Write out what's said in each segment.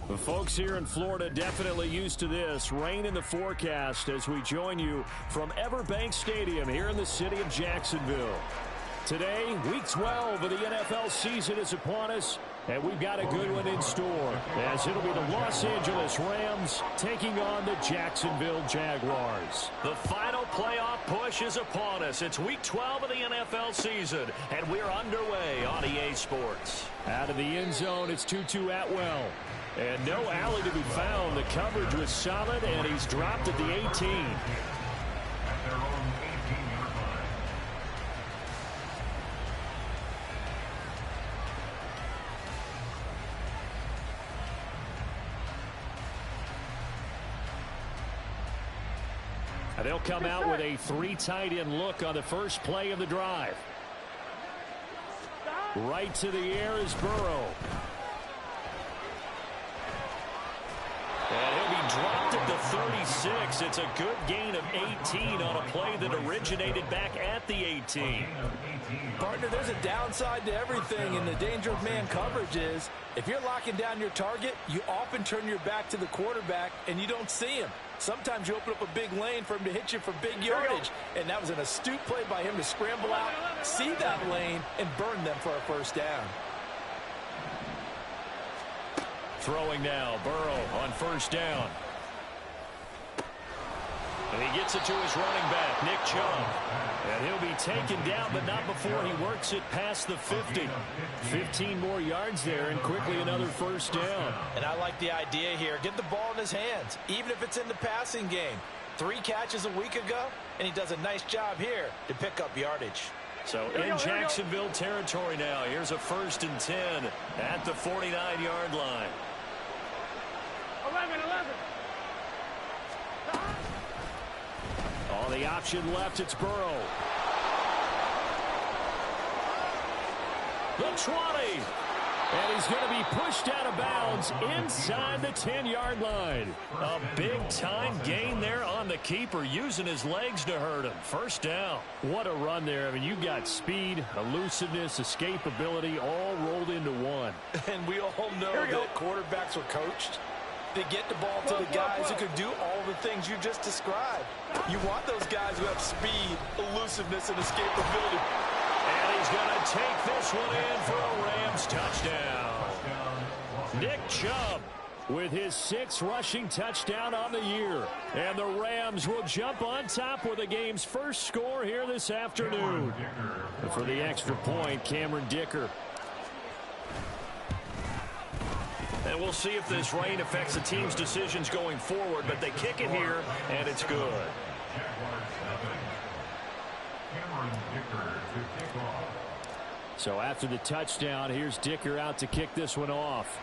The folks here in Florida definitely used to this. Rain in the forecast as we join you from Everbank Stadium here in the city of Jacksonville. Today, Week 12 of the NFL season is upon us, and we've got a good one in store, as it'll be the Los Angeles Rams taking on the Jacksonville Jaguars. The final playoff push is upon us. It's Week 12 of the NFL season, and we're underway on EA Sports. Out of the end zone, it's Tutu Atwell. And no alley to be found. The coverage was solid, and he's dropped at the 18. And they'll come out with a 3 tight end look on the first play of the drive. Right to the air is Burrow. And he'll be dropped at the 36. It's a good gain of 18 on a play that originated back at the 18. Partner, there's a downside to everything, and the danger of man coverage is if you're locking down your target, you often turn your back to the quarterback and you don't see him. Sometimes you open up a big lane for him to hit you for big yardage, and that was an astute play by him to scramble out, see that lane, and burn them for a first down. Throwing now, Burrow on first down. And he gets it to his running back, Nick Chubb. And he'll be taken down, but not before he works it past the 50. 15 more yards there, and quickly another first down. And I like the idea here. Get the ball in his hands, even if it's in the passing game. 3 catches a week ago, and he does a nice job here to pick up yardage. So in Jacksonville territory now, here's a 1st and 10 at the 49-yard line. 11. On the option left, it's Burrow. The 20. And he's going to be pushed out of bounds inside the 10-yard line. A big-time gain there on the keeper, using his legs to hurt him. First down. What a run there. I mean, you've got speed, elusiveness, escapability all rolled into one. And we all know that quarterbacks were coached to get the ball to the guys who can do all the things you just described. You want those guys who have speed, elusiveness, and escapability. And he's going to take this one in for a Rams touchdown. Nick Chubb with his 6th rushing touchdown on the year. And the Rams will jump on top with the game's first score here this afternoon. And for the extra point, Cameron Dicker. And we'll see if this rain affects the team's decisions going forward, but they kick it here, and it's good. So after the touchdown, here's Dicker out to kick this one off.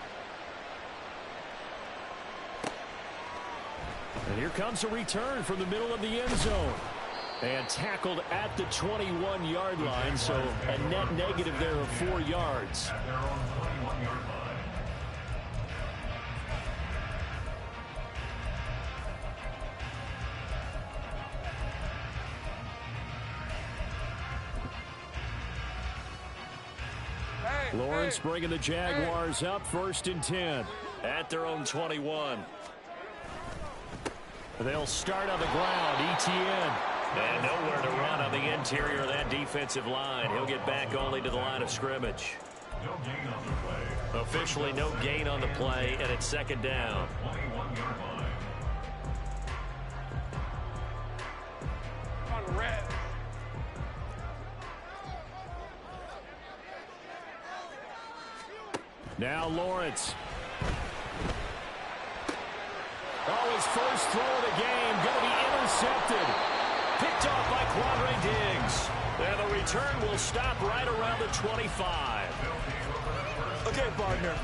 And here comes a return from the middle of the end zone. And tackled at the 21-yard line, so a net negative there of 4 yards. Lawrence bringing the Jaguars up 1st and 10. At their own 21. They'll start on the ground. ETN. And nowhere to run on the interior of that defensive line. He'll get back only to the line of scrimmage. Officially no gain on the play, and it's 2nd down. On red. Now Lawrence. Oh, his first throw of the game going to be intercepted. Picked off by Quandre Diggs. And the return will stop right around the 25. Okay, partner.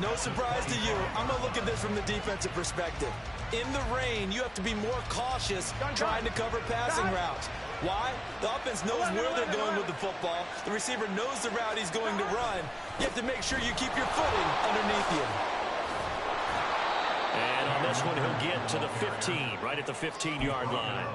No surprise to you. I'm going to look at this from the defensive perspective. In the rain, you have to be more cautious trying to cover passing routes. Why? The offense knows where they're going with the football. The receiver knows the route he's going to run. You have to make sure you keep your footing underneath you. And on On this one, he'll get to the 15, right at the 15-yard line.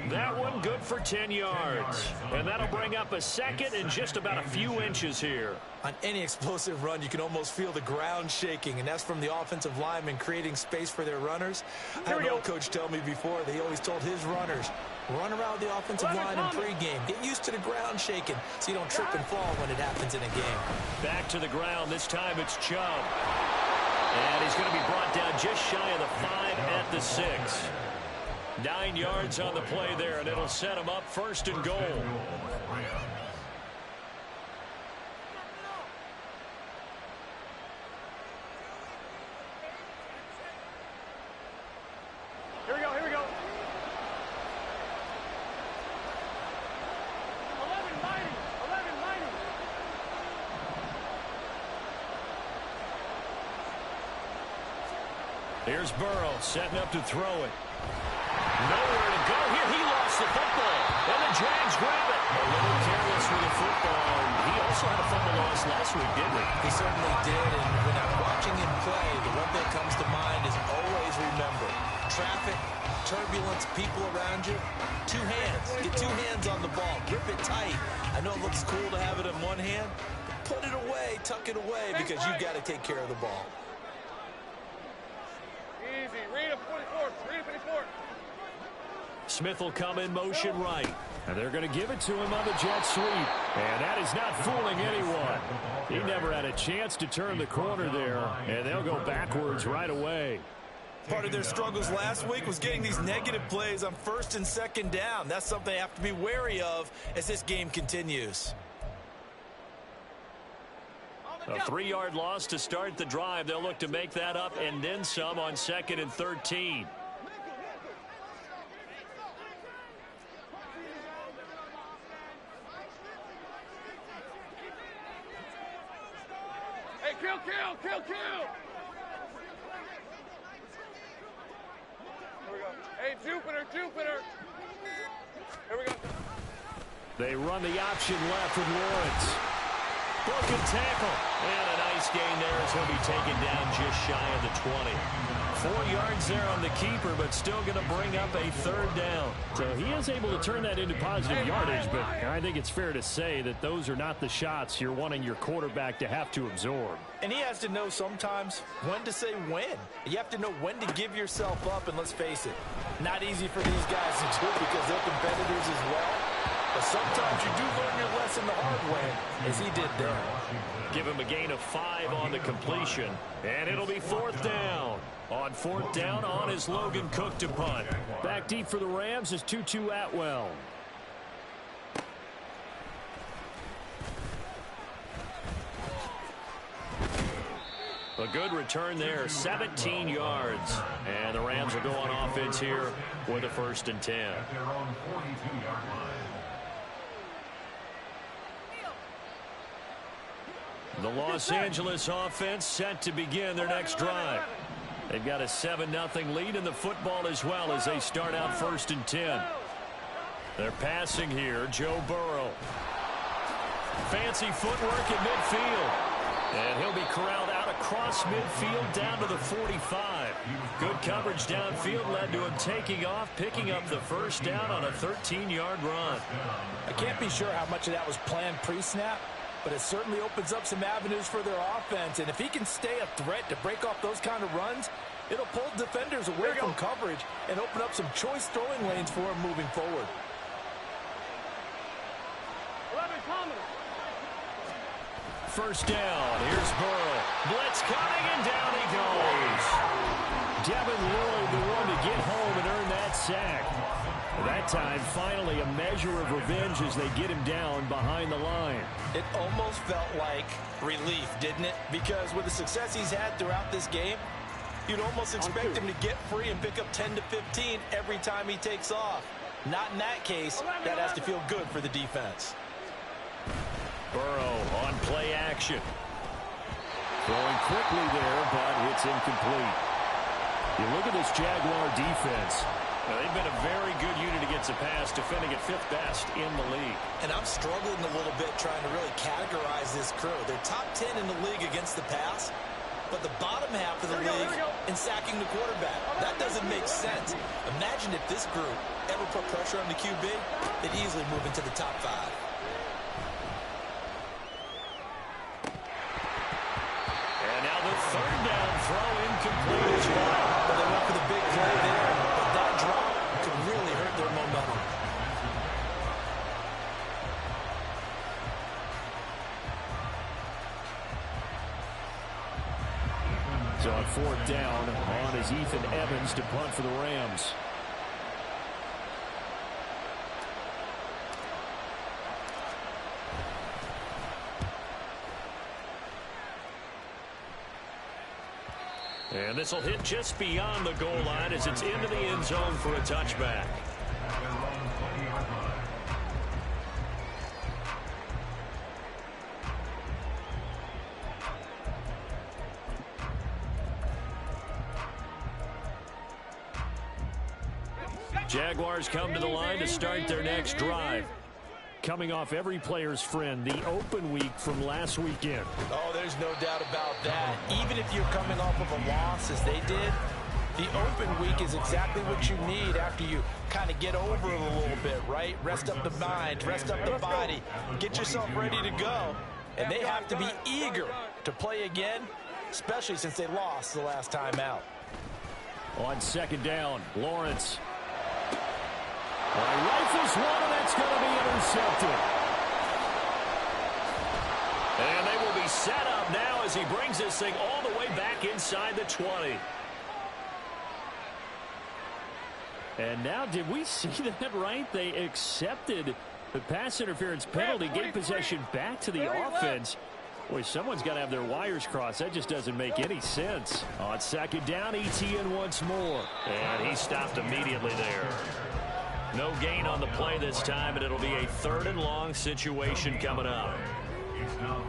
That one good for 10 yards. And that'll bring up a second and just about a few inches here. On any explosive run, you can almost feel the ground shaking, and that's from the offensive linemen creating space for their runners. I had an old coach tell me before that he always told his runners, run around the offensive line in pregame. Get used to the ground shaking so you don't trip and fall when it happens in a game. Back to the ground. This time it's Chubb. And he's going to be brought down just shy of the 5 at the 6. 9 yards on the play there, and it'll set him up 1st and goal. Here we go, here we go. 11-90. Here's Burrow setting up to throw it. Nowhere to go here. He lost the football. And the Jags grab it. A little careless with the football. He also had a fumble loss last week, didn't he? He certainly did, and when I'm watching him play, the one thing that comes to mind is always remember, traffic, turbulence, people around you, 2 hands. Get 2 hands on the ball. Grip it tight. I know it looks cool to have it in one hand, but put it away, tuck it away, because you've got to take care of the ball. Easy. Read him 44. Read him 54. Smith will come in motion right. And they're going to give it to him on the jet sweep. And that is not fooling anyone. He never had a chance to turn the corner there. And they'll go backwards right away. Part of their struggles last week was getting these negative plays on 1st and 2nd down. That's something they have to be wary of as this game continues. A 3-yard loss to start the drive. They'll look to make that up and then some on 2nd and 13. Hey, kill. Here we go. Hey, Jupiter. Here we go. They run the option left with Lawrence. Broken tackle. And a nice gain there as he'll be taken down just shy of the 20. 4 yards there on the keeper, but still going to bring up a 3rd down. So he is able to turn that into positive yardage, but I think it's fair to say that those are not the shots you're wanting your quarterback to have to absorb. And he has to know sometimes when to say when. You have to know when to give yourself up, and let's face it, not easy for these guys to do because they're competitors as well. But sometimes you do learn your lesson the hard way, as he did there. Give him a gain of 5 on the completion. And it'll be 4th down. On 4th down, on is Logan Cook to punt. Back deep for the Rams is Tutu Atwell. A good return there, 17 yards. And the Rams will go on offense here with a 1st and 10. The Los Angeles offense set to begin their next drive. They've got a 7-0 lead in the football as well as they start out 1st and 10. They're passing here, Joe Burrow. Fancy footwork at midfield. And he'll be corralled out across midfield down to the 45. Good coverage downfield led to him taking off, picking up the 1st down on a 13-yard run. I can't be sure how much of that was planned pre-snap, but it certainly opens up some avenues for their offense. And if he can stay a threat to break off those kind of runs, it'll pull defenders away from coverage and open up some choice throwing lanes for him moving forward. 11 coming. 1st down. Here's Burrow. Blitz coming, and down he goes. Devin Lloyd, the one to get home and earn that sack. That time, finally, a measure of revenge as they get him down behind the line. It almost felt like relief, didn't it? Because with the success he's had throughout this game, you'd almost expect him to get free and pick up 10 to 15 every time he takes off. Not in that case. That has to feel good for the defense. Burrow on play action. Throwing quickly there, but it's incomplete. You look at this Jaguar defense. Now, they've been a very good unit against the pass, defending at 5th best in the league. And I'm struggling a little bit trying to really categorize this crew. They're top 10 in the league against the pass, but the bottom half of the league in sacking the quarterback. That doesn't make sense. Imagine if this group ever put pressure on the QB, they'd easily move into the top 5. And now the third down throw incomplete as well. But they went for the big play there, but that drop could really hurt their momentum. So on 4th down, on is Ethan Evans to punt for the Rams. And this will hit just beyond the goal line as it's into the end zone for a touchback. Jaguars come to the line to start their next drive. Coming off every player's friend, the open week from last weekend. Oh, there's no doubt about that. Even if you're coming off of a loss as they did, the open week is exactly what you need after you kind of get over it a little bit, right? Rest up the mind, rest up the body, get yourself ready to go. And they have to be eager to play again, especially since they lost the last time out. On 2nd down, Lawrence. Rifles one, and that's going to be intercepted. And they will be set up now as he brings this thing all the way back inside the 20. And now, did we see that right? They accepted the pass interference penalty, gave possession back to the offense. Boy, someone's got to have their wires crossed. That just doesn't make any sense. On 2nd down, ETN once more. And he stopped immediately there. No gain on the play this time, and it'll be a 3rd and long situation coming up.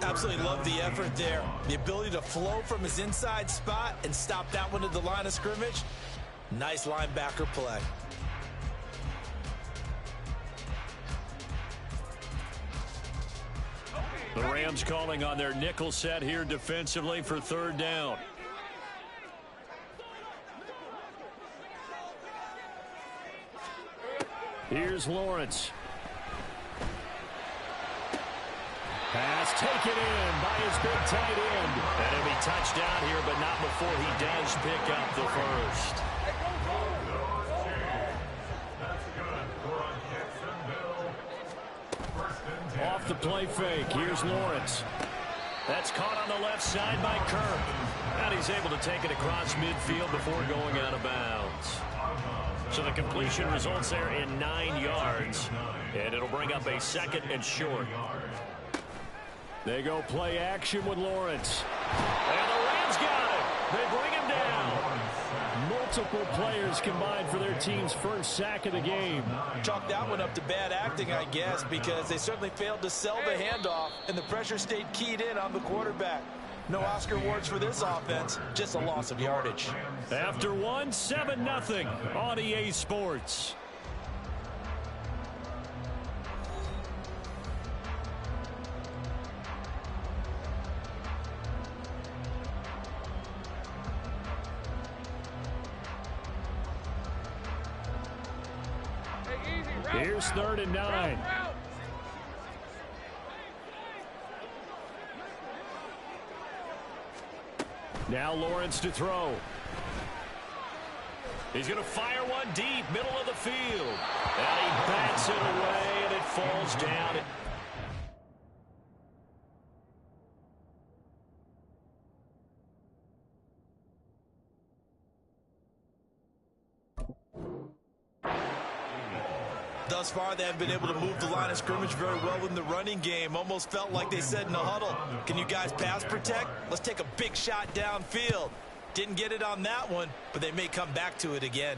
Absolutely love the effort there. The ability to flow from his inside spot and stop that one at the line of scrimmage. Nice linebacker play. The Rams calling on their nickel set here defensively for 3rd down. Here's Lawrence. Pass taken in by his big tight end. And he'll be touchdown here, but not before he does pick up the first. Off the play fake. Here's Lawrence. That's caught on the left side by Kirk. And he's able to take it across midfield before going out of bounds. So the completion results there in 9 yards. And it'll bring up a 2nd and short. They go play action with Lawrence. And the Rams got him. They bring him down. Multiple players combined for their team's first sack of the game. Chalk that one up to bad acting, I guess, because they certainly failed to sell the handoff, and the pressure stayed keyed in on the quarterback. No Oscar awards for this offense, just a loss of yardage. After one, 7-0 on EA Sports. Here's 3rd and 9. Now Lawrence to throw. He's going to fire one deep, middle of the field. And he bats it away, and it falls down. Thus far, they haven't been able to move the line of scrimmage very well in the running game. Almost felt like they said in the huddle, can you guys pass protect? Let's take a big shot downfield. Didn't get it on that one, but they may come back to it again.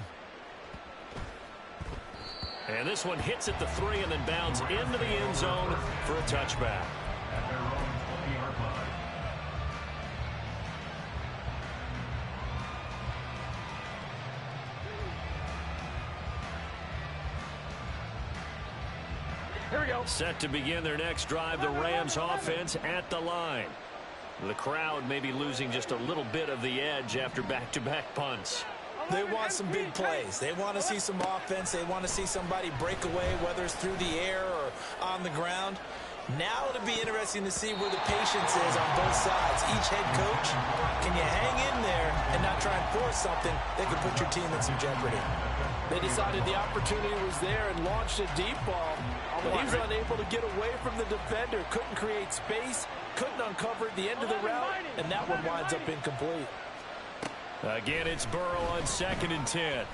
And this one hits at the 3 and then bounds into the end zone for a touchback. Here we go. Set to begin their next drive, the Rams offense at the line. The crowd may be losing just a little bit of the edge after back-to-back punts. They want some big plays. They want to see some offense. They want to see somebody break away, whether it's through the air or on the ground. Now it'll be interesting to see where the patience is on both sides. Each head coach, can you hang in there and not try and force something that could put your team in some jeopardy? They decided the opportunity was there and launched a deep ball, but he was unable to get away from the defender, couldn't create space, couldn't uncover at the end of the route, and that one winds up incomplete. Again, it's Burrow on 2nd and 10.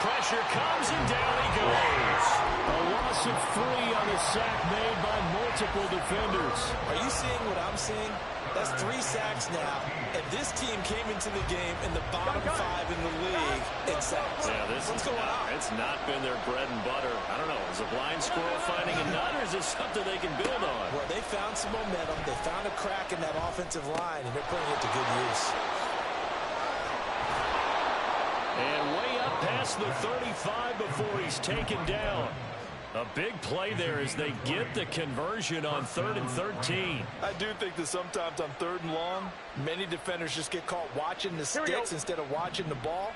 Pressure comes, and down he goes. A loss of 3 on a sack made by multiple defenders. Are you seeing what I'm seeing? That's 3 sacks now. And this team came into the game in the bottom 5 in the league in sacks. Yeah, what's going on? It's not been their bread and butter. I don't know. Is a blind squirrel finding a nut, or is this something they can build on? Well, they found some momentum. They found a crack in that offensive line, and they're putting it to good use. And way up past the 35 before he's taken down. A big play there as they get the conversion on 3rd and 13. I do think that sometimes on 3rd and long, many defenders just get caught watching the sticks instead of watching the ball.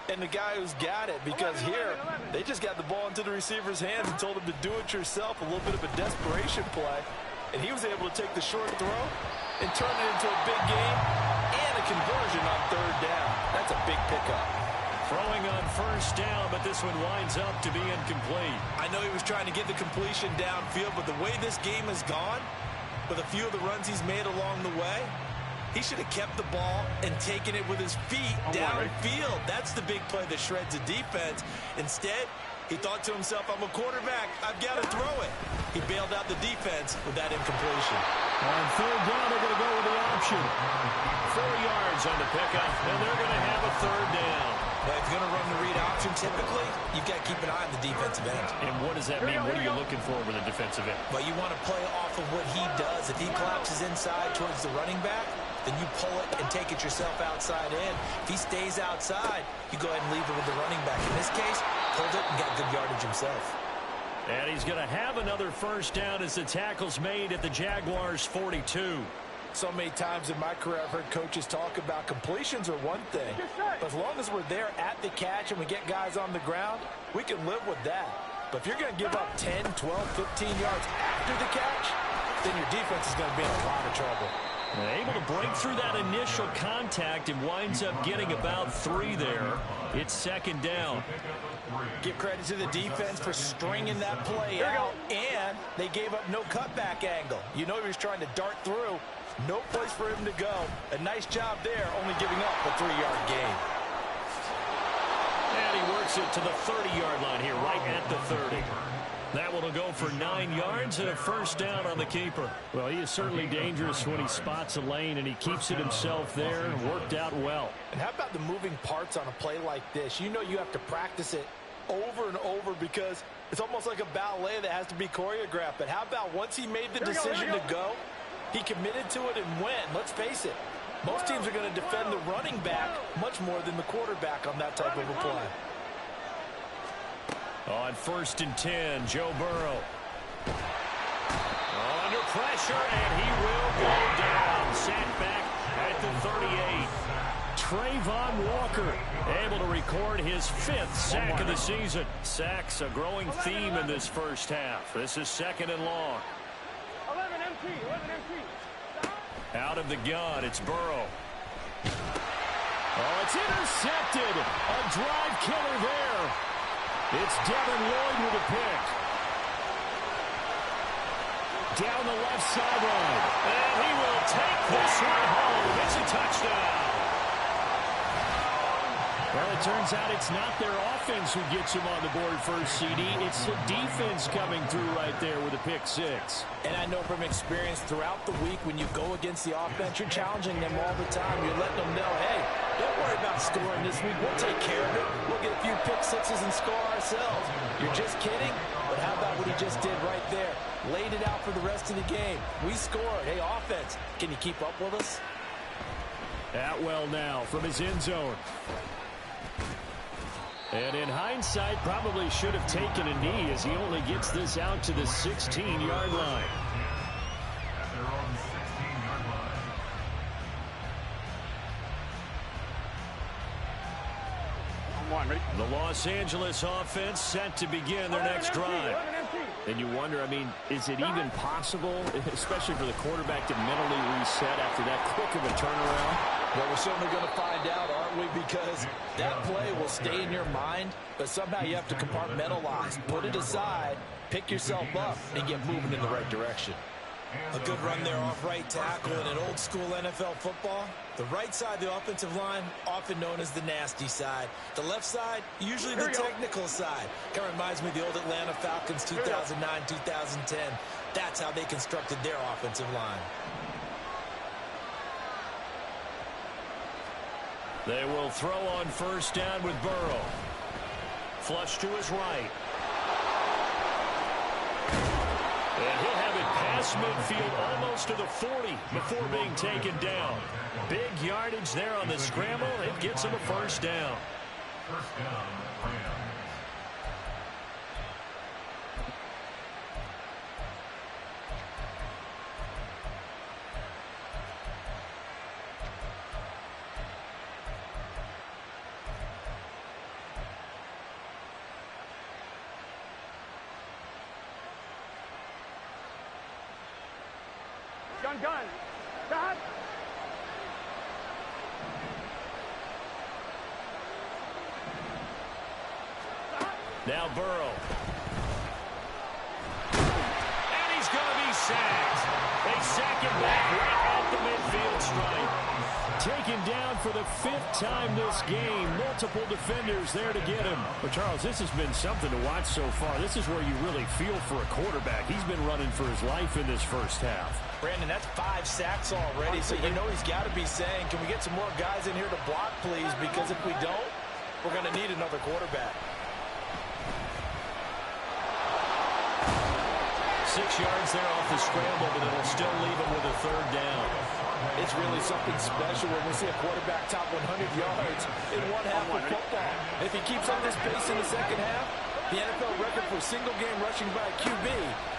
And the guy who's got it, because here, they just got the ball into the receiver's hands and told him to do it yourself, a little bit of a desperation play. And he was able to take the short throw and turn it into a big game and a conversion on 3rd down. That's a big pickup. Throwing on 1st down, but this one winds up to be incomplete. I know he was trying to get the completion downfield, but the way this game has gone, with a few of the runs he's made along the way, he should have kept the ball and taken it with his feet downfield. That's the big play that shreds a defense. Instead, he thought to himself, I'm a quarterback, I've got to throw it. He bailed out the defense with that incompletion. On 3rd down, they're going to go with the option. 4 yards on the pickup, and they're going to have a 3rd down. But if you're going to run the read option, typically, you've got to keep an eye on the defensive end. And what does that mean? What are you looking for with a defensive end? Well, you want to play off of what he does. If he collapses inside towards the running back, then you pull it and take it yourself outside in. If he stays outside, you go ahead and leave it with the running back. In this case, pulled it and got good yardage himself. And he's going to have another 1st down as the tackle's made at the Jaguars' 42. So many times in my career, I've heard coaches talk about completions are one thing. But as long as we're there at the catch and we get guys on the ground, we can live with that. But if you're going to give up 10, 12, 15 yards after the catch, then your defense is going to be in a lot of trouble. Able to break through that initial contact and winds up getting about 3 there. It's 2nd down. Give credit to the defense for stringing that play out, and they gave up no cutback angle. You know he was trying to dart through. No place for him to go. A nice job there, only giving up a 3-yard gain. And he works it to the 30-yard line here, right at the 30. That one will go for 9 yards and a 1st down on the keeper. Well, he is certainly dangerous when he spots a lane, and he keeps it himself there and worked out well. And how about the moving parts on a play like this? You know you have to practice it over and over because it's almost like a ballet that has to be choreographed. But how about once he made the decision to go, he committed to it and went. Let's face it, most teams are going to defend the running back much more than the quarterback on that type of a play. On 1st and 10, Joe Burrow. Under pressure, and he will go down. Sacked back at the 38. Trayvon Walker able to record his 5th sack of the season. Sacks, a growing theme in this 1st half. This is 2nd and long. 11 MT. Out of the gun, it's Burrow. Oh, it's intercepted. A drive killer there. It's Devin Lloyd with a pick. Down the left sideline. And he will take this one home. It's a touchdown. Well, it turns out it's not their offense who gets him on the board first, CD. It's the defense coming through right there with a pick 6. And I know from experience throughout the week when you go against the offense, you're challenging them all the time. You're letting them know, hey, don't worry about scoring this week. We'll take care of it. We'll get a few pick 6s and score ourselves. You're just kidding? But how about what he just did right there? Laid it out for the rest of the game. We scored. Hey, offense, can you keep up with us? Atwell now from his end zone. And in hindsight, probably should have taken a knee as he only gets this out to the 16-yard line. Los Angeles offense set to begin their next drive. And you wonder, I mean, is it even possible, especially for the quarterback, to mentally reset after that quick of a turnaround? Well, we're certainly going to find out, aren't we? Because that play will stay in your mind, but somehow you have to compartmentalize, put it aside, pick yourself up, and get moving in the right direction. A good run there off right tackle. In an old-school NFL football, the right side of the offensive line, often known as the nasty side. The left side, usually the technical side. Kind of reminds me of the old Atlanta Falcons 2009, 2010. That's how they constructed their offensive line. They will throw on first down with Burrow. Flush to his right. And he'll have it past midfield almost to the 40 before being taken down. Big yardage there on the scramble. It gets him a first down. First down, Rams. Gun. Stop. Now Burrow. And he's going to be sacked. They sack him back right at the midfield stripe. Taken down for the 5th time this game. Multiple defenders there to get him. But, Charles, this has been something to watch so far. This is where you really feel for a quarterback. He's been running for his life in this first half. Brandon, that's 5 sacks already, so you know he's got to be saying, can we get some more guys in here to block, please? Because if we don't, we're going to need another quarterback. 6 yards there off the scramble, but it'll still leave him with a 3rd down. It's really something special when we see a quarterback top 100 yards in one half of football. If he keeps on this pace in the second half, the NFL record for single-game rushing by a QB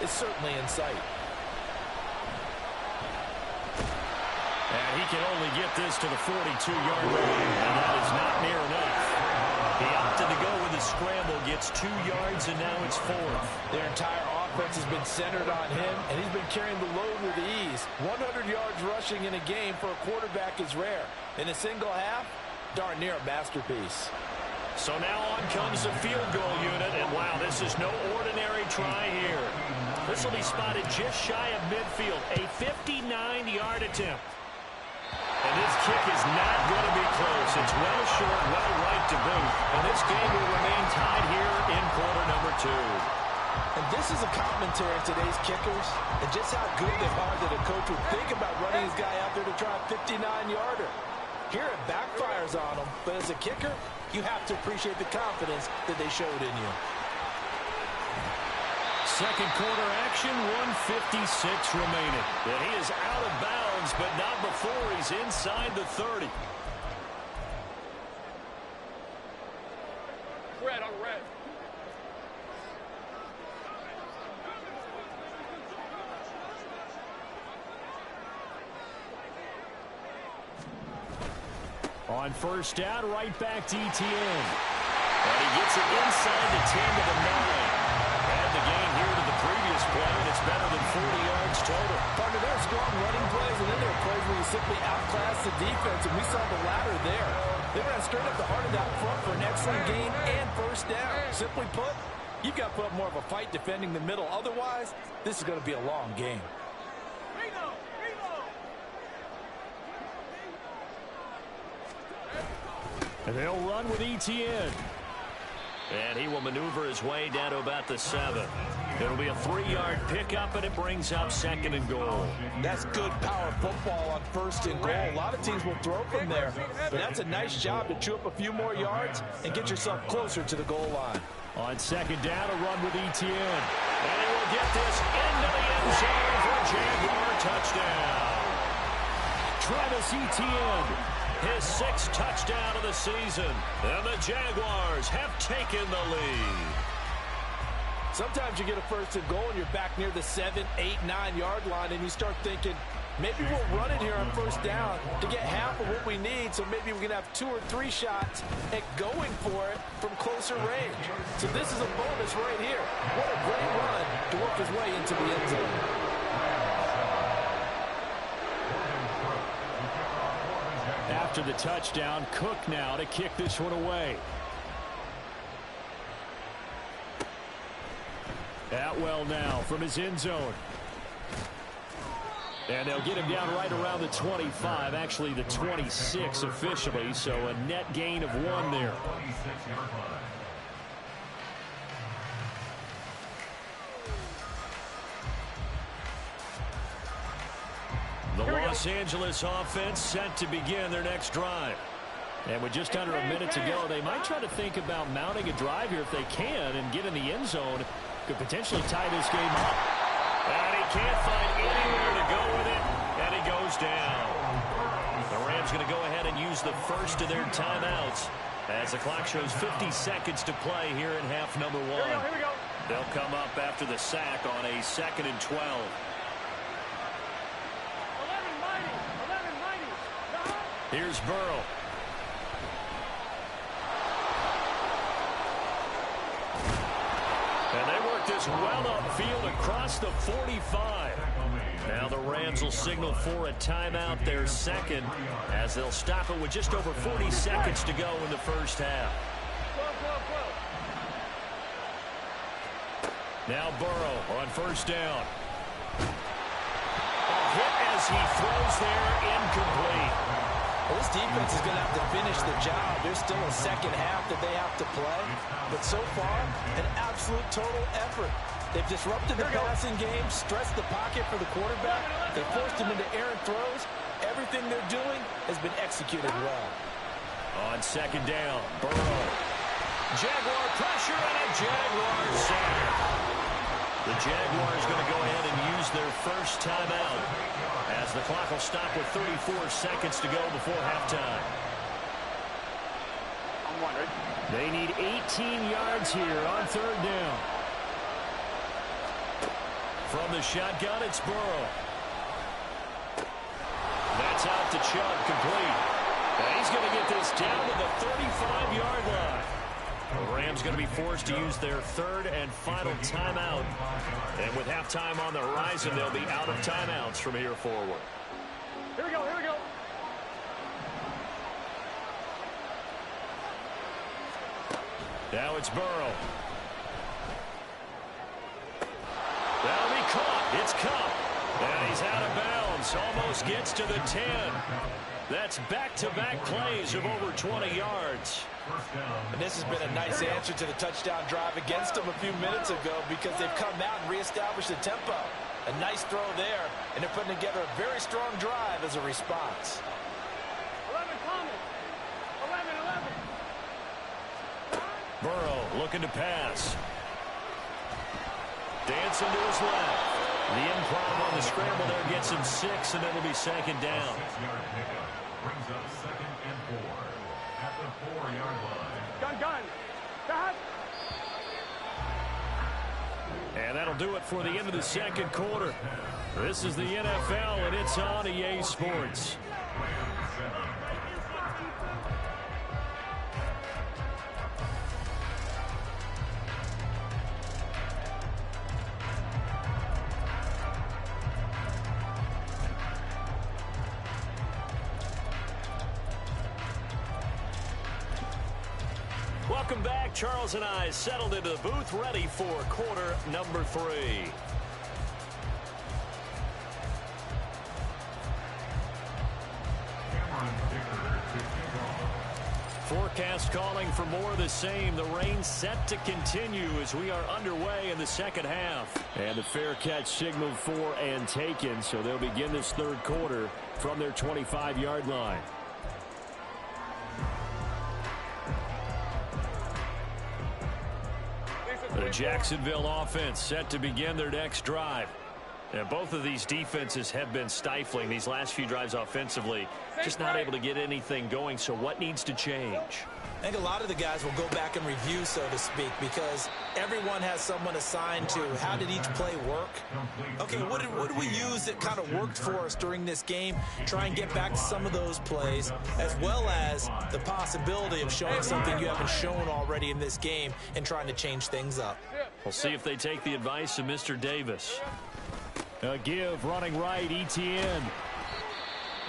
is certainly in sight. And he can only get this to the 42-yard line, and that is not near enough. He opted to go with the scramble, gets 2 yards, and now it's 4th. Their entire offense has been centered on him, and he's been carrying the load with ease. 100 yards rushing in a game for a quarterback is rare. In a single half, darn near a masterpiece. So now on comes the field goal unit, and wow, this is no ordinary try here. This will be spotted just shy of midfield, a 59-yard attempt. And this kick is not going to be close. It's well short, well right to boot. And this game will remain tied here in quarter number 2. And this is a commentary on today's kickers and just how good they are that a coach would think about running his guy out there to try a 59-yarder. Here it backfires on him, but as a kicker, you have to appreciate the confidence that they showed in you. Second quarter action, 1:56 remaining. And he is out of bounds, but not before he's inside the 30. Red on red. On first down, right back to ETN. And he gets it inside the 10 to the 9. And the gain here to the previous play, and it's better than 40 yards total. Partner, there are strong running plays, and then there are plays where you simply outclass the defense, and we saw the latter there. They ran straight up the heart of that front for an excellent gain and first down. Simply put, you've got to put up more of a fight defending the middle. Otherwise, this is going to be a long game. And they'll run with ETN. And he will maneuver his way down to about the 7. It'll be a 3-yard pickup, and it brings up 2nd and goal. That's good power football on 1st and goal. A lot of teams will throw from there, but that's a nice job to chew up a few more yards and get yourself closer to the goal line. On 2nd down, a run with ETN. And he will get this into the end zone for a Jaguar touchdown. Travis Etienne. His 6th touchdown of the season. And the Jaguars have taken the lead. Sometimes you get a 1st and goal and you're back near the 7, 8, 9-yard line and you start thinking, maybe we'll run it here on first down to get half of what we need, so maybe we can have 2 or 3 shots at going for it from closer range. So this is a bonus right here. What a great run to work his way into the end zone. After the touchdown, Cook now to kick this one away. Atwell now from his end zone. And they'll get him down right around the 25, actually the 26 officially, so a net gain of 1 there. The Los Angeles offense set to begin their next drive. And with just under a minute to go, they might try to think about mounting a drive here if they can and get in the end zone. Could potentially tie this game up. And he can't find anywhere to go with it, and he goes down. The Rams going to go ahead and use the first of their timeouts as the clock shows 50 seconds to play here in half number 1. Here we go. They'll come up after the sack on a 2nd and 12. 11 mighty. Here's Burrow. And they work this well upfield across the 45. Now the Rams will signal for a timeout, their second, as they'll stop it with just over 40 seconds to go in the first half. Now Burrow on first down. A hit as he throws there, incomplete. Well, this defense is going to have to finish the job. There's still a second half that they have to play. But so far, an absolute total effort. They've disrupted the passing game, stressed the pocket for the quarterback. They forced him into errant throws. Everything they're doing has been executed well. On second down, Burrow. Jaguar pressure and a Jaguar sack. The Jaguars going to go ahead and use their first timeout as the clock will stop with 34 seconds to go before halftime. I'm wondering. They need 18 yards here on third down. From the shotgun, it's Burrow. That's out to Chubb, complete. And he's going to get this down to the 35-yard line. The Rams going to be forced to use their third and final timeout. And with halftime on the horizon, they'll be out of timeouts from here forward. Here we go. Now it's Burrow. That'll be caught. It's Cup. And he's out of bounds. Almost gets to the 10. That's back-to-back plays of over 20 yards. And this has been a nice answer to the touchdown drive against them a few minutes ago because they've come out and reestablished the tempo. A nice throw there, and they're putting together a very strong drive as a response. 11 coming. 11. Burrow looking to pass. Dancing to his left. The improv on the scramble there gets him 6, and it'll be second down. 6-yard pickup brings up 2nd and 4 at the 4-yard line. Gun. Got. And that'll do it for the end of the second quarter. This is the NFL, and it's on EA Sports. Welcome back. Charles and I settled into the booth, ready for quarter number 3. Forecast calling for more of the same. The rain set to continue as we are underway in the second half. And the fair catch signaled for and taken, so they'll begin this third quarter from their 25-yard line. The Jacksonville offense set to begin their next drive. And both of these defenses have been stifling these last few drives offensively. Just not able to get anything going. So what needs to change? I think a lot of the guys will go back and review, so to speak, because everyone has someone assigned to how did each play work. Okay, what did we use that kind of worked for us during this game? Try and get back to some of those plays, as well as the possibility of showing something you haven't shown already in this game and trying to change things up. We'll see if they take the advice of Mr. Davis. A give running right, ETN.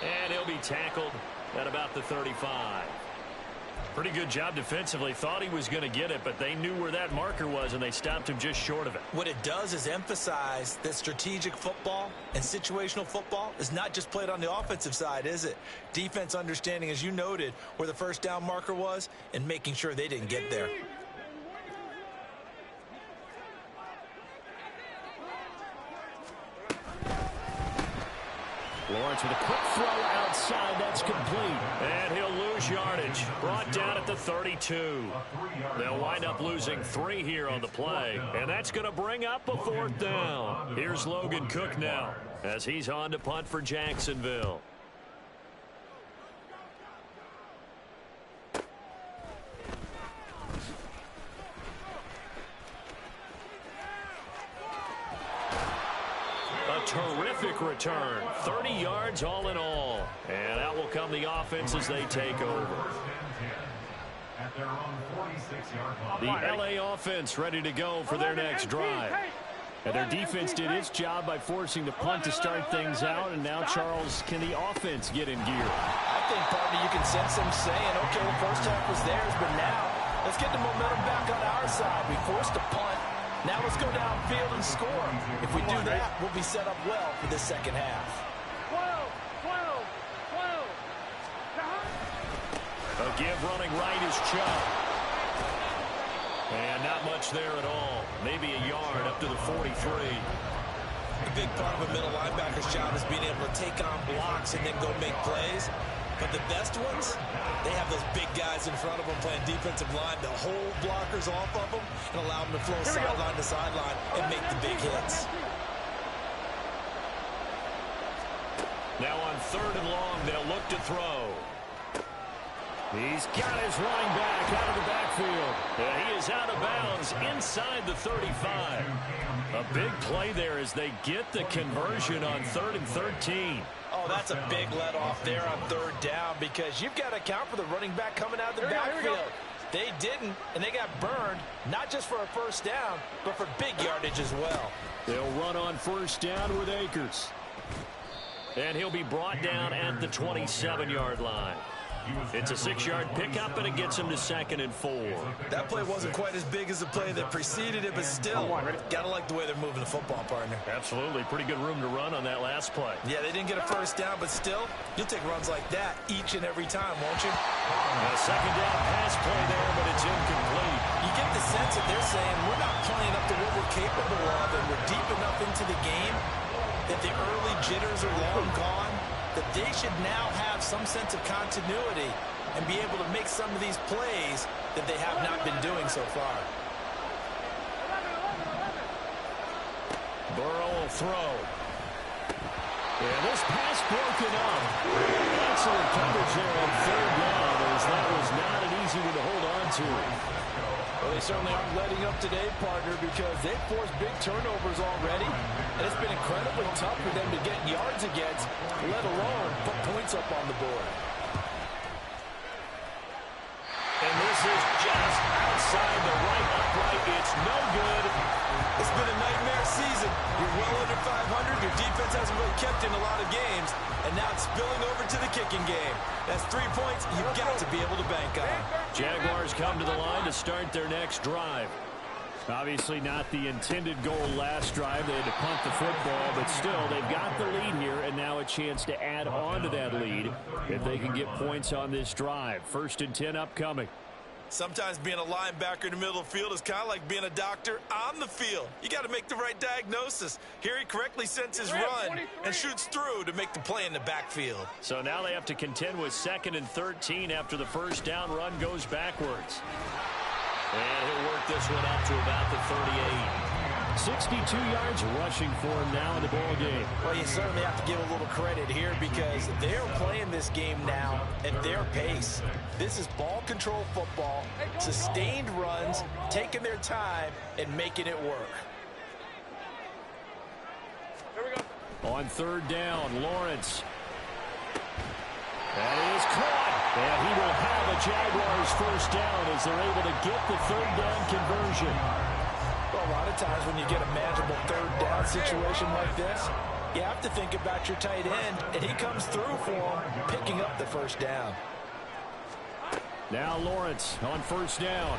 And he'll be tackled at about the 35. Pretty good job defensively. Thought he was going to get it, but they knew where that marker was, and they stopped him just short of it. What it does is emphasize that strategic football and situational football is not just played on the offensive side, is it? Defense understanding, as you noted, where the first down marker was and making sure they didn't get there. Lawrence with a quick throw outside. That's complete. And he'll lose yardage. Brought down at the 32. They'll wind up losing 3 here on the play. And that's going to bring up a 4th down. Here's Logan Cook now as he's on to punt for Jacksonville. Terrific return. 30 yards all in all. And out will come the offense as they take over. The LA offense ready to go for their next drive. And their defense did its job by forcing the punt to start things out. And now, Charles, can the offense get in gear? I think, partner, you can sense them saying, okay, the first half was theirs, but now let's get the momentum back on our side. We forced a punt. Now let's go downfield and score. If we do that, we'll be set up well for this second half. 12. A give running right is Chubb. And not much there at all. Maybe a yard up to the 43. A big part of a middle linebacker's job is being able to take on blocks and then go make plays. But the best ones, they have those big guys in front of them playing defensive line that hold blockers off of them and allow them to flow sideline to sideline and make the big hits. Now on 3rd and long, they'll look to throw. He's got his running back out of the backfield. And he is out of bounds inside the 35. A big play there as they get the conversion on 3rd and 13. Oh, that's a big let off there on 3rd down because you've got to account for the running back coming out of the backfield. They didn't, and they got burned, not just for a first down, but for big yardage as well. They'll run on 1st down with Akers. And he'll be brought down at the 27-yard line. It's a 6-yard pickup, and it gets him to 2nd and 4. That play wasn't quite as big as the play that preceded it, but still, got to like the way they're moving the football, partner. Absolutely. Pretty good room to run on that last play. Yeah, they didn't get a first down, but still, you'll take runs like that each and every time, won't you? A 2nd down pass play there, but it's incomplete. You get the sense that they're saying we're not playing up to what we're capable of, and we're deep enough into the game that the early jitters are long gone, that they should now have some sense of continuity and be able to make some of these plays that they have not been doing so far. Burrow will throw. And this pass broken up. Excellent coverage there on 3rd down, as that was not an easy one to hold on to. Well, they certainly aren't letting up today, partner, because they've forced big turnovers already, and it's been incredibly tough for them to get yards against, let alone put points up on the board. And this is just outside the right upright. It's no good. It's been a nightmare season. You're well under 500. Your defense hasn't really kept in a lot of games, and now it's spilling over to the kicking game. That's 3 points you've got to be able to bank on. Jaguars come to the line to start their next drive. Obviously not the intended goal last drive. They had to punt the football, but still, they've got the lead here, and now a chance to add on to that lead if they can get points on this drive. 1st and 10 upcoming. Sometimes being a linebacker in the middle of the field is kind of like being a doctor on the field. You got to make the right diagnosis. Here he correctly sends his run and shoots through to make the play in the backfield. So now they have to contend with 2nd and 13 after the first down run goes backwards. And he'll work this one up to about the 38. 62 yards rushing for him now in the ball game. Well, you certainly have to give a little credit here because they're playing this game now at their pace. This is ball control football, sustained runs, taking their time, and making it work. Here we go. On third down, Lawrence. That is caught. And he will have a Jaguars first down as they're able to get the third down conversion. Well, a lot of times when you get a manageable third down situation like this, you have to think about your tight end, and he comes through for him, picking up the first down. Now Lawrence on first down.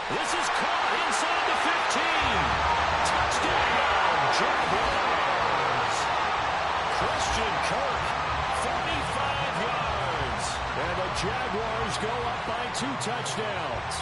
This is caught inside the 15. Touchdown, Jaguars. Christian Kirk, 45 yards. And the Jaguars go up by 2 touchdowns.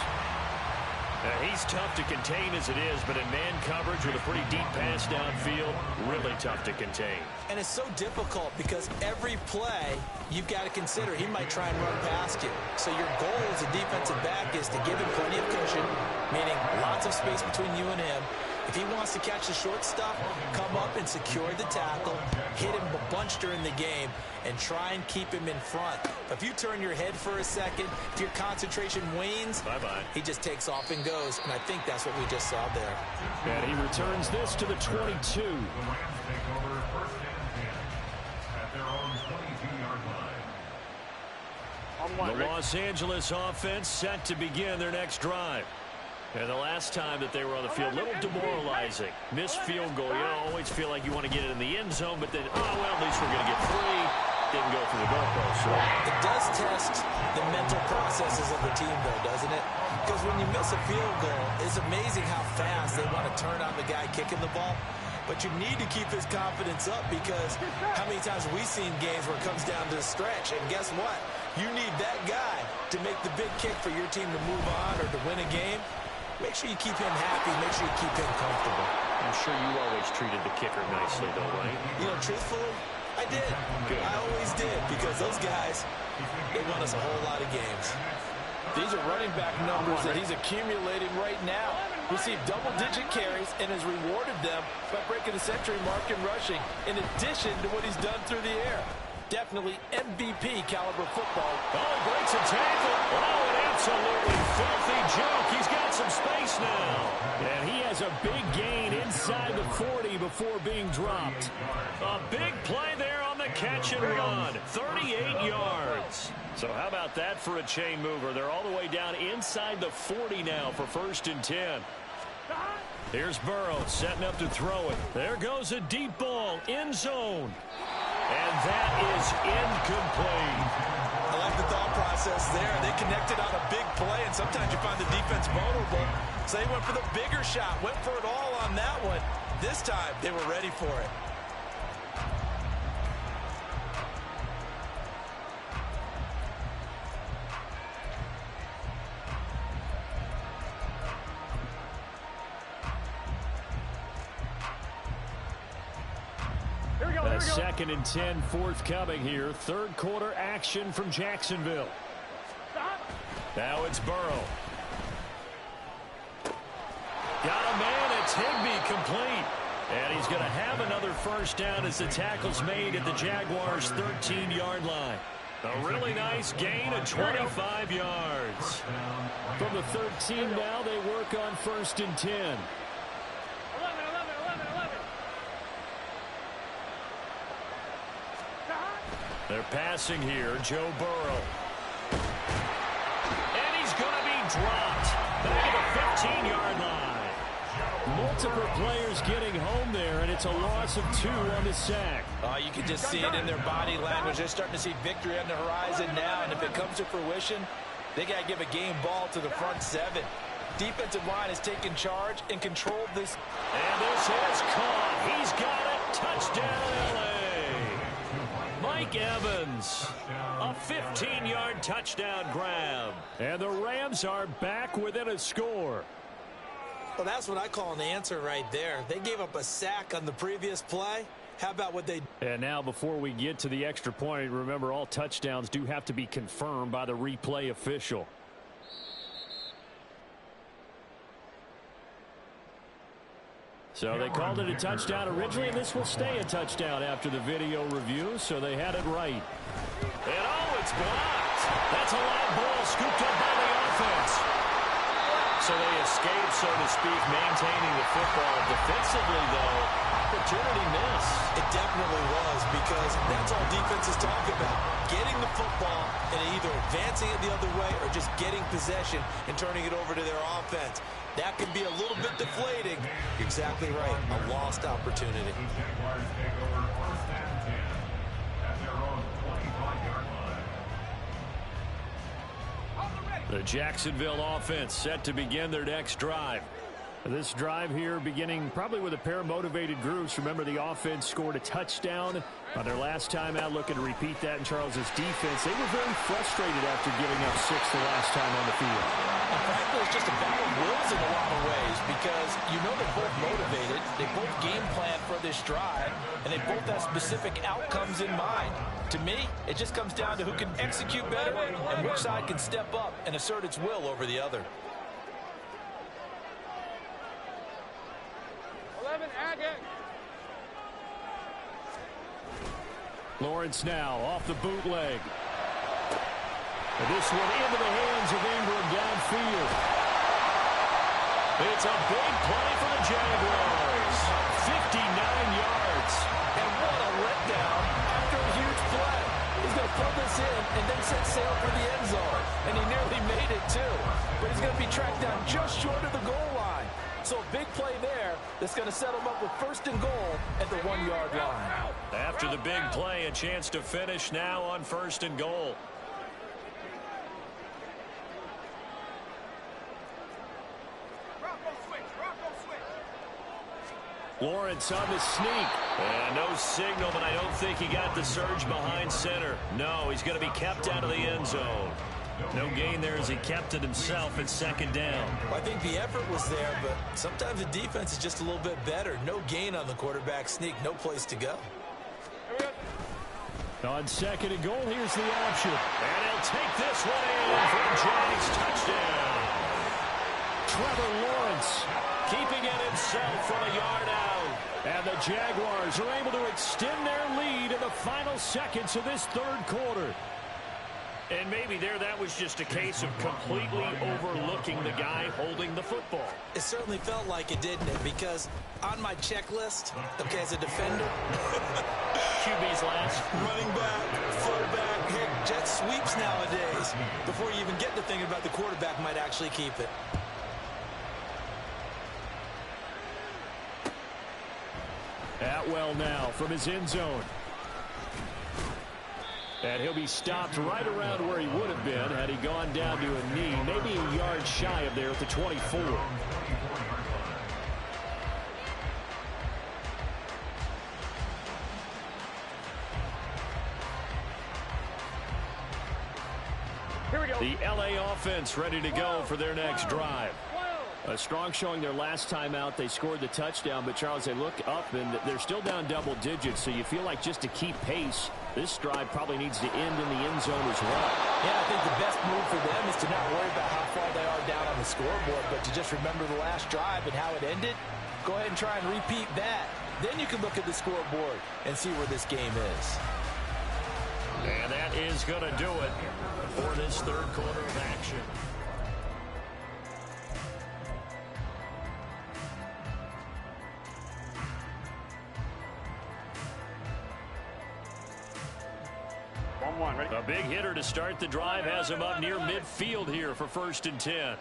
He's tough to contain as it is, but in man coverage with a pretty deep pass downfield, really tough to contain. And it's so difficult because every play you've got to consider he might try and run past you. So your goal as a defensive back is to give him plenty of cushion, meaning lots of space between you and him. If he wants to catch the short stuff, come up and secure the tackle, hit him a bunch during the game, and try and keep him in front. But if you turn your head for a second, if your concentration wanes, he just takes off and goes. And I think that's what we just saw there. And he returns this to the 22. The Rams take over first and 10 at their own 22-yard line. The Los Angeles offense set to begin their next drive. And the last time that they were on the field, a little demoralizing. Missed field goal. You don't always feel like you want to get it in the end zone, but then, oh, well, at least we're going to get 3. Didn't go through the goalpost. So. It does test the mental processes of the team, though, doesn't it? Because when you miss a field goal, it's amazing how fast they want to turn on the guy kicking the ball. But you need to keep his confidence up because how many times have we seen games where it comes down to the stretch? And guess what? You need that guy to make the big kick for your team to move on or to win a game. Make sure you keep him happy. Make sure you keep him comfortable. I'm sure you always treated the kicker nicely, though, right? You know, truthfully, I did. Good. I always did because those guys, they won us a whole lot of games. These are running back numbers that he's accumulating right now. Received double-digit carries and has rewarded them by breaking the century mark in rushing, in addition to what he's done through the air. Definitely MVP caliber football. Oh, breaks a tackle. Oh, an absolutely filthy joke. He's got some space now. And he has a big gain inside the 40 before being dropped. A big play there on the catch and run. 38 yards. So how about that for a chain mover? They're all the way down inside the 40 now for first and 10. Here's Burrow setting up to throw it. There goes a deep ball, end zone. And that is incomplete. I like the thought process there. They connected on a big play, and sometimes you find the defense vulnerable. So they went for the bigger shot, went for it all on that one. This time, they were ready for it. A second and 10 forthcoming here. Third quarter action from Jacksonville. Now it's Burrow. Got a man. It's Higbee complete. And he's going to have another first down as the tackle's made at the Jaguars' 13-yard line. A really nice gain of 25 yards. From the 13 now, they work on first and 10. They're passing here, Joe Burrow. And he's going to be dropped back at the 15-yard line. Multiple players getting home there, and it's a loss of 2 on the sack. You can just see it in their body language. They're starting to see victory on the horizon now, and if it comes to fruition, they got to give a game ball to the front 7. Defensive line has taken charge and controlled this. And this is caught. He's got it. Touchdown, L.A. Mike Evans, a 15-yard touchdown grab. And the Rams are back within a score. Well, that's what I call an answer right there. They gave up a sack on the previous play. How about what they... And now before we get to the extra point, remember all touchdowns do have to be confirmed by the replay official. So they called it a touchdown originally, and this will stay a touchdown after the video review, so they had it right. And oh, it's blocked. That's a live ball scooped up by the offense. So they escape, so to speak, maintaining the football. Defensively, though, opportunity miss. It definitely was, because that's all defenses talk about. Getting the football and either advancing it the other way or just getting possession and turning it over to their offense. That can be a little bit deflating. You're exactly right. A lost opportunity. The Jaguars take over 1st and 10 at their own 25-yard line. The Jacksonville offense set to begin their next drive. This drive here beginning probably with a pair of motivated groups. Remember, the offense scored a touchdown on their last time out, looking to repeat that in Charles's defense. They were very frustrated after giving up 6 the last time on the field. And frankly, it's just a battle of wills in a lot of ways, because you know they're both motivated, they both game plan for this drive, and they both have specific outcomes in mind. To me, it just comes down to who can execute better and which side can step up and assert its will over the other. Lawrence now off the bootleg. And this one into the hands of Ingram downfield. It's a big play for the Jaguars. 59 yards. And what a letdown after a huge play. He's going to pull this in and then set sail for the end zone. And he nearly made it, too. But he's going to be tracked down just short of the goal line. So a big play there that's going to set him up with 1st and goal at the 1-yard line. After the big play, a chance to finish now on 1st and goal. Lawrence on the sneak. And no signal, but I don't think he got the surge behind center. No, he's going to be kept out of the end zone. No gain there as he kept it himself at 2nd down. Well, I think the effort was there, but sometimes the defense is just a little bit better. No gain on the quarterback sneak, no place to go. On 2nd and goal, here's the option. And he'll take this one in for the Jags touchdown. Trevor Lawrence Keeping it himself from a yard out. And the Jaguars are able to extend their lead in the final seconds of this 3rd quarter. And maybe there that was just a case of completely overlooking the guy holding the football. It certainly felt like it, didn't it? Because on my checklist, okay, as a defender, QB's last. running back, fullback, heck, jet sweeps nowadays. Before you even get to thinking about the quarterback might actually keep it. Atwell now from his end zone. And he'll be stopped right around where he would have been had he gone down to a knee, maybe a yard shy of there at the 24. Here we go. The LA offense ready to go for their next drive. A strong showing their last time out. They scored the touchdown, but Charles, they look up and they're still down double digits, so you feel like just to keep pace, this drive probably needs to end in the end zone as well. Yeah, I think the best move for them is to not worry about how far they are down on the scoreboard, but to just remember the last drive and how it ended. Go ahead and try and repeat that. Then you can look at the scoreboard and see where this game is. And that is going to do it for this 3rd quarter of action. A big hitter to start the drive has him up near midfield here for 1st and 10.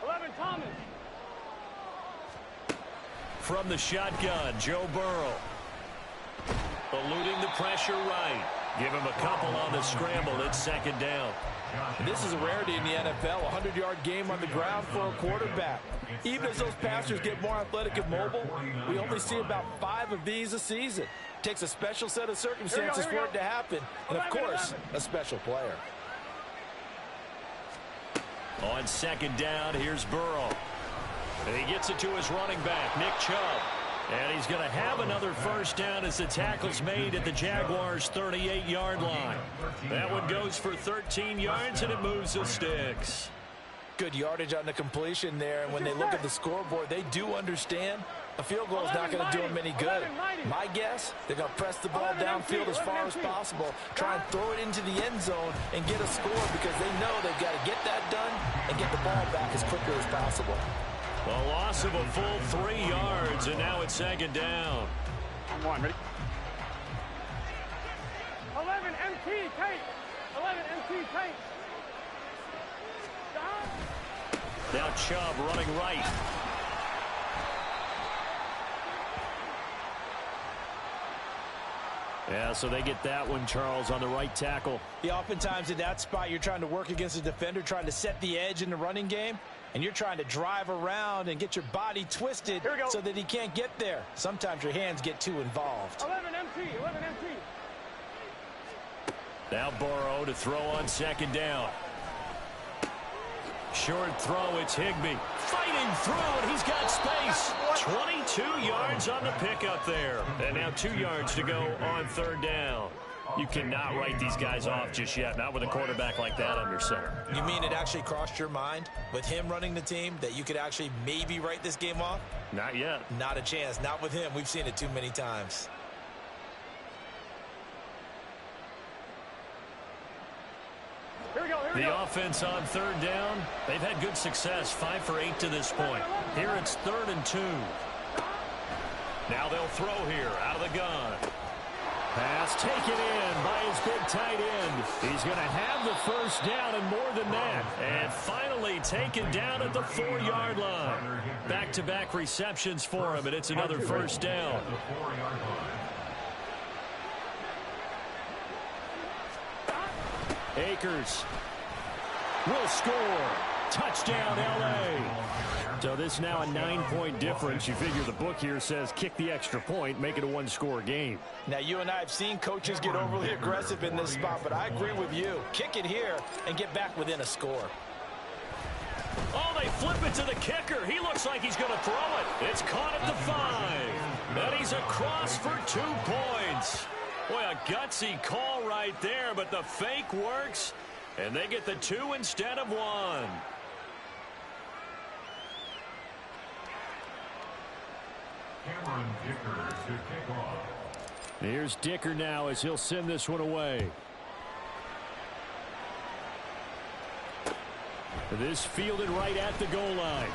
11, Thomas. From the shotgun, Joe Burrow. Eluding the pressure right. Give him a couple on the scramble. It's 2nd down. This is a rarity in the NFL, a 100-yard game on the ground for a quarterback. Even as those passers get more athletic and mobile, we only see about 5 of these a season. It takes a special set of circumstances for it to happen, and of course, a special player. On 2nd down, here's Burrow. And he gets it to his running back, Nick Chubb. And he's going to have another 1st down as the tackle's made at the Jaguars' 38-yard line. That one goes for 13 yards, and it moves the sticks. Good yardage on the completion there, and when they look at the scoreboard, they do understand a field goal is not going to do them any good. My guess, they're going to press the ball downfield as far as possible, try and throw it into the end zone and get a score because they know they've got to get that done and get the ball back as quickly as possible. A loss of a full 3 yards, and now it's second down. I'm one, ready? 11 MT, Kate. 11 MT, Kate. Now Chubb running right. Yeah, so they get that one, Charles, on the right tackle. Yeah, oftentimes in that spot, you're trying to work against a defender, trying to set the edge in the running game, and you're trying to drive around and get your body twisted so that he can't get there. Sometimes your hands get too involved. 11 MT, 11 MT. Now Burrow to throw on second down. Short throw, it's Higbee. Fighting through, and he's got space. 22 yards on the pickup there. And now 2 yards to go on third down. You cannot write these guys off just yet, not with a quarterback like that under center. You mean it actually crossed your mind with him running the team that you could actually maybe write this game off? Not yet. Not a chance. Not with him. We've seen it too many times. The offense on third down, they've had good success, 5 for 8 to this point. Here it's 3rd and 2. Now they'll throw here out of the gun. Pass taken in by his big tight end. He's going to have the first down and more than that. And finally taken down at the 4-yard line. Back-to-back receptions for him, and it's another first down. Akers will score. Touchdown, L.A. So this is now a 9-point difference. You figure the book here says kick the extra point, make it a 1-score game. Now, you and I have seen coaches get overly aggressive in this spot, but I agree with you. Kick it here and get back within a score. Oh, they flip it to the kicker. He looks like he's going to throw it. It's caught at the 5. And he's across for 2 points. Boy, a gutsy call right there, but the fake works, and they get the 2 instead of 1. Cameron Dicker to kick off. Here's Dicker now as he'll send this one away. This fielded right at the goal line.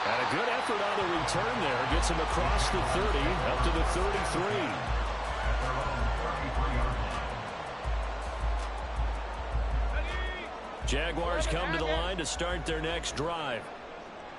And a good effort on the return there. Gets him across the 30, up to the 33. Jaguars come to the line to start their next drive.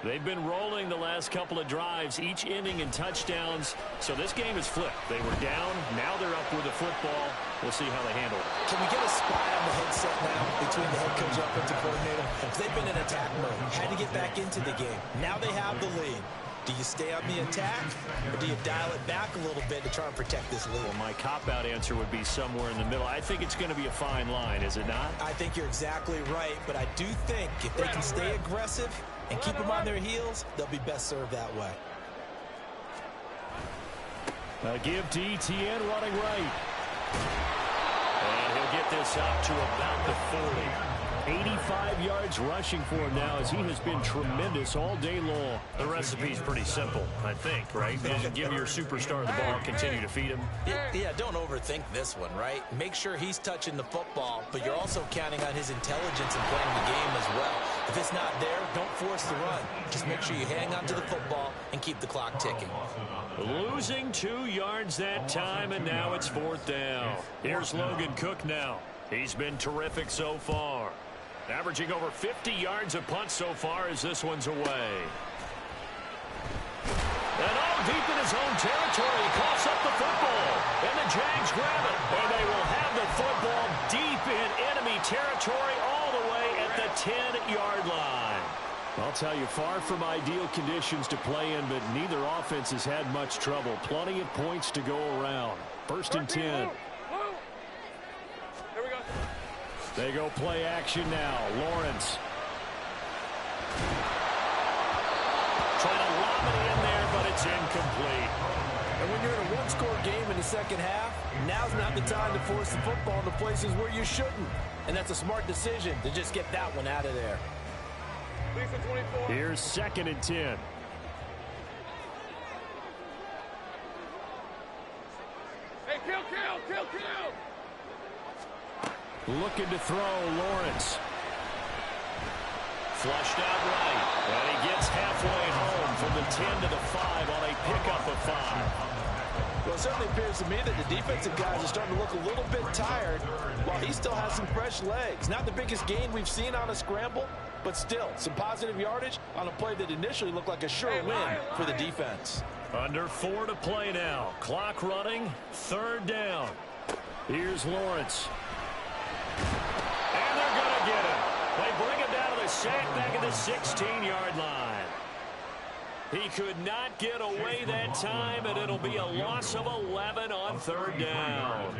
They've been rolling the last couple of drives, each ending in touchdowns. So this game is flipped. They were down. Now they're up with the football. We'll see how they handle it. Can we get a spy on the headset now between the head coach and offensive coordinator? They've been in attack mode. Had to get back into the game. Now they have the lead. Do you stay on the attack, or do you dial it back a little bit to try and protect this lead? Well, my cop-out answer would be somewhere in the middle. I think it's going to be a fine line, is it not? I think you're exactly right, but I do think if they can stay aggressive and keep them on their heels, they'll be best served that way. A give to Etienne running right. And he'll get this up to about the 40. 85 yards rushing for him now as he has been tremendous all day long. The recipe's pretty simple, I think, right? Just give your superstar the ball, continue to feed him. Yeah, don't overthink this one, right? Make sure he's touching the football, but you're also counting on his intelligence in playing the game as well. If it's not there, don't force the run. Just make sure you hang on to the football and keep the clock ticking. Losing 2 yards that time, and now it's 4th down. Here's Logan Cook now. He's been terrific so far. Averaging over 50 yards a punt so far as this one's away. And all deep in his own territory, he coughs up the football. And the Jags grab it. And they will have the football deep in enemy territory all the way at the 10-yard line. I'll tell you, far from ideal conditions to play in, but neither offense has had much trouble. Plenty of points to go around. 1st and 10. Here we go. They go play action now. Lawrence. Trying to lob it in there, but it's incomplete. And when you're in a one-score game in the second half, now's not the time to force the football into places where you shouldn't. and that's a smart decision to just get that one out of there. Here's 2nd and 10. Hey, kill. Looking to throw, Lawrence. Flushed out right. And he gets halfway home from the 10 to the 5 on a pickup of 5. Well, it certainly appears to me that the defensive guys are starting to look a little bit tired while he still has some fresh legs. Not the biggest gain we've seen on a scramble, but still some positive yardage on a play that initially looked like a sure win for the defense. Under 4 to play now. Clock running. 3rd down. Here's Lawrence. And they're going to get him. They bring him down to the sack back at the 16-yard line. He could not get away that time, and it'll be a loss of 11 on 3rd down.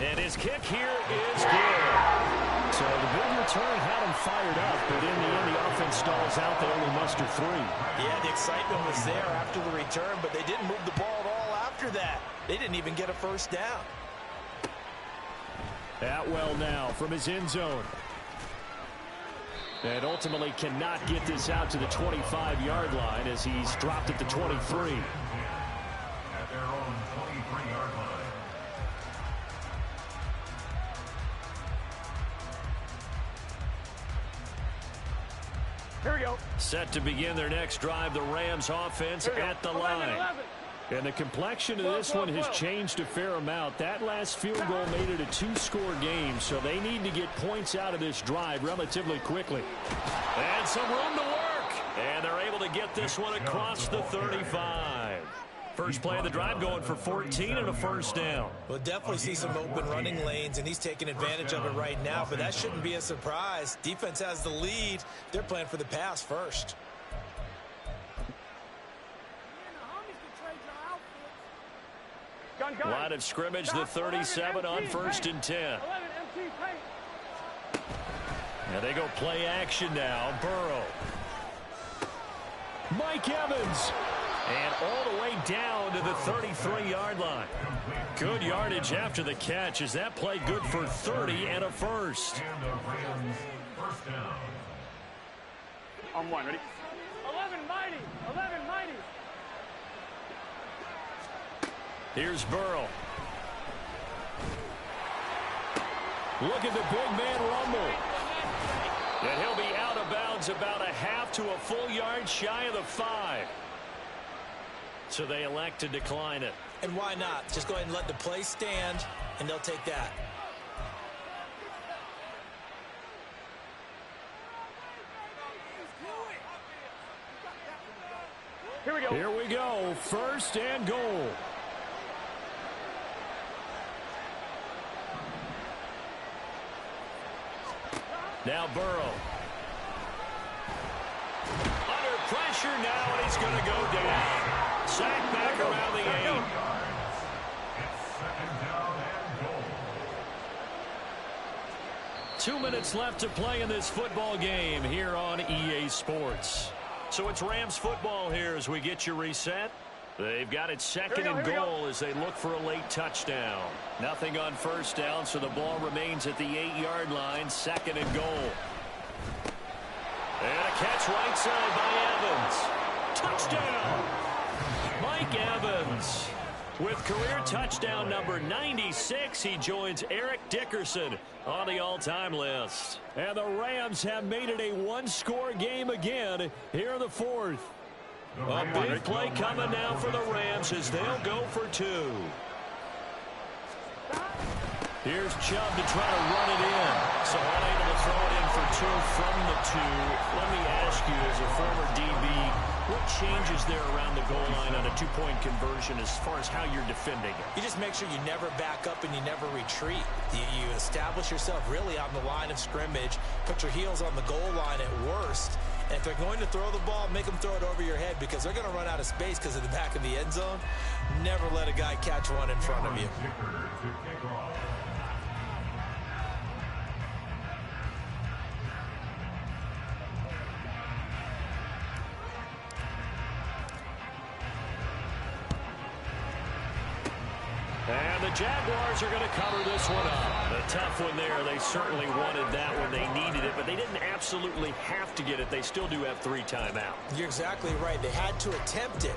And his kick here is good. So the big return had him fired up, but in the end, the offense stalls out. They only muster 3. Yeah, the excitement was there after the return, but they didn't move the ball at all after that. They didn't even get a 1st down. Atwell now from his end zone. And ultimately cannot get this out to the 25-yard line as he's dropped at the 23. At their own 23-yard line. Here we go. Set to begin their next drive, the Rams offense at the line. 11. And the complexion of this one has changed a fair amount. That last field goal made it a 2-score game, so they need to get points out of this drive relatively quickly. And some room to work. And they're able to get this one across the 35. First play of the drive going for 14 and a 1st down. We'll definitely see some open running lanes, and he's taking advantage of it right now, but that shouldn't be a surprise. Defense has the lead. They're playing for the pass first. Line of scrimmage, the 37 on 1st and 10. 11 MT tight. And they go play action now. Burrow. Mike Evans. And all the way down to the 33-yard line. Good yardage after the catch. Is that play good for 30 and a 1st? And the Rams 1st down. On 1, ready? 11 mighty. 11 mighty. Here's Burrow. Look at the big man rumble. And he'll be out of bounds about a half to a full yard shy of the 5. So they elect to decline it. And why not? Just go ahead and let the play stand, and they'll take that. Here we go. Here we go. 1st and goal. Now Burrow. Under pressure now, and he's going to go down. Sack back around the 8. It's 2nd down and goal. 2 minutes left to play in this football game here on EA Sports. So it's Rams football here as we get you reset. They've got it 2nd and goal as they look for a late touchdown. Nothing on 1st down, so the ball remains at the 8-yard line. 2nd and goal. And a catch right side by Evans. Touchdown! Mike Evans. With career touchdown number 96, he joins Eric Dickerson on the all-time list. And the Rams have made it a 1-score game again here in the 4th. A big play coming now for the Rams as they'll go for 2. Here's Chubb to try to run it in. So unable to throw it in for 2 from the 2. Let me ask you, as a former DB, what changes there around the goal line on a 2-point conversion as far as how you're defending it? You just make sure you never back up and you never retreat. You establish yourself really on the line of scrimmage, put your heels on the goal line at worst, and if they're going to throw the ball, make them throw it over your head because they're going to run out of space because of the back of the end zone. Never let a guy catch one in front of you. And the the Jaguars are going to cover this one up. A tough one there. They certainly wanted that when they needed it, but they didn't absolutely have to get it. They still do have 3 timeouts. You're exactly right. They had to attempt it.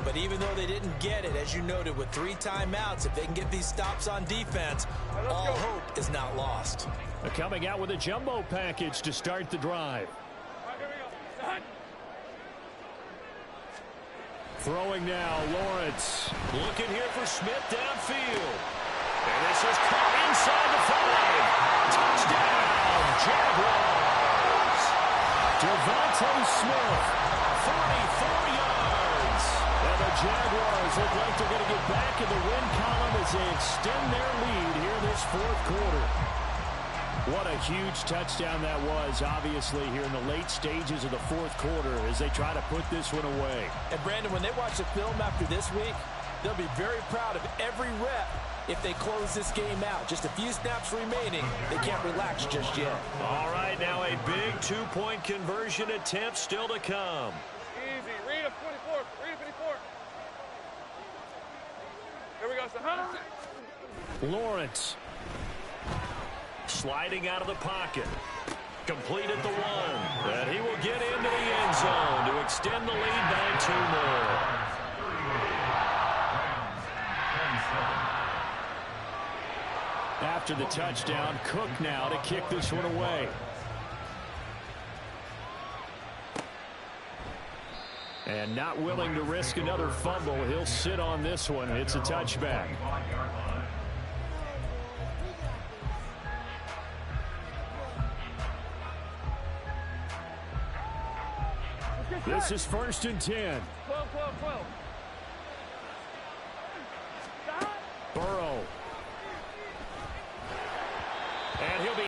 But even though they didn't get it, as you noted, with 3 timeouts, if they can get these stops on defense, all hope is not lost. They're coming out with a jumbo package to start the drive. Throwing now, Lawrence. Looking here for Smith downfield. And this is caught inside the 5. Touchdown, Jaguars. Devontae Smith, 44 yards. and the Jaguars look like they're going to get back in the win column as they extend their lead here in this 4th quarter. What a huge touchdown that was, obviously, here in the late stages of the 4th quarter as they try to put this one away. And, Brandon, when they watch the film after this week, they'll be very proud of every rep if they close this game out. Just a few snaps remaining. They can't relax just yet. All right, now a big 2-point conversion attempt still to come. Easy. Read a 24. Read a 54. Here we go, son. Lawrence. Sliding out of the pocket. Complete at the 1. And he will get into the end zone to extend the lead by 2 more. After the touchdown, Cook now to kick this one away. And not willing to risk another fumble. He'll sit on this one. It's a touchback. This is 1st and 10. 12, 12, 12. Burrow. And he'll be